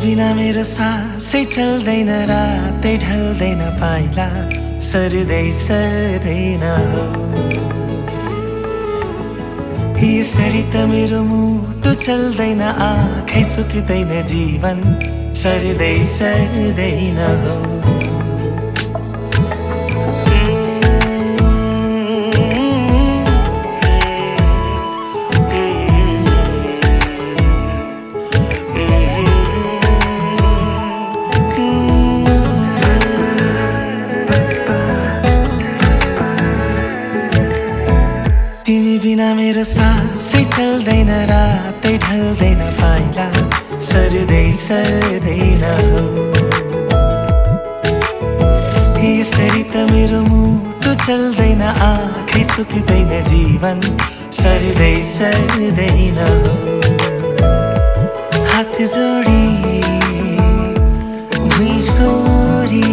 बिना मेरो सासै चल्दैन, रातै ढल्दैन, पाइला सर्दै सर्दैन हो। यसरी त मेरो मुटु चल्दैन, आँखै सुक्दैन, जीवन सर्दै सर्दैन हो। तिमी बिना मेरो सासै चल्दैन, रातै ढल्दैन, पाइला सर्दै सर्दैन हो। यसरी त मेरो मुटु चल्दैन, आँखै सुक्दैन, जीवन सर्दै सर्दैन हो। हात जोडी भुइँ सोरी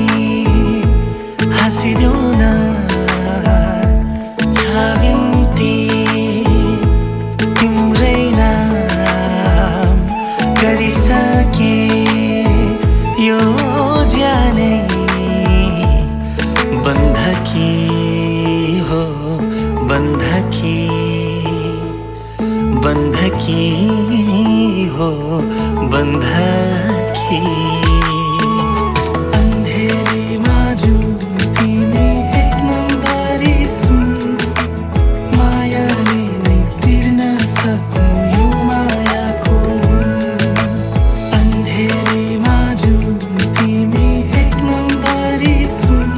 हाँसिदेऊ न, छाबिन्ती तिम्रै नाम गरिसके यो ज्यानै बन्धकी हो, बन्धकी बन्धकी हो, बन्धकी। अन्धेरीमा जुन तिमी एक नम्बरी सुन, मायाले नै तिर्न सकौँ यो मायाको ऋण। अन्धेरीमा जुन तिमी एक नम्बरी सुन,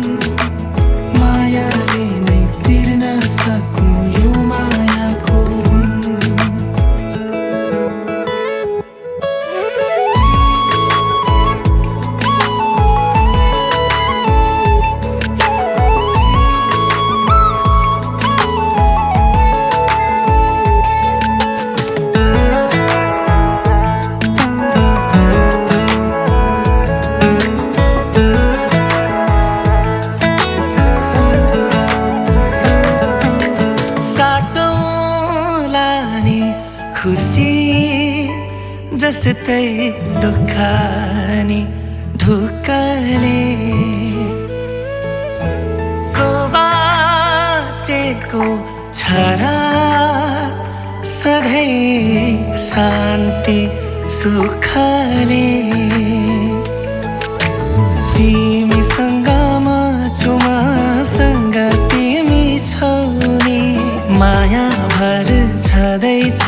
मायाले नै तिर्न सकौँ यो मायाको ऋण। खुसी जस्तै दुःख नि ढुक्कले, को बाँचेको छ र सधैँ शान्ति सुखले। तिमीसँग म छु, मसँग तिमी छौ नि, माया भर छँदैछ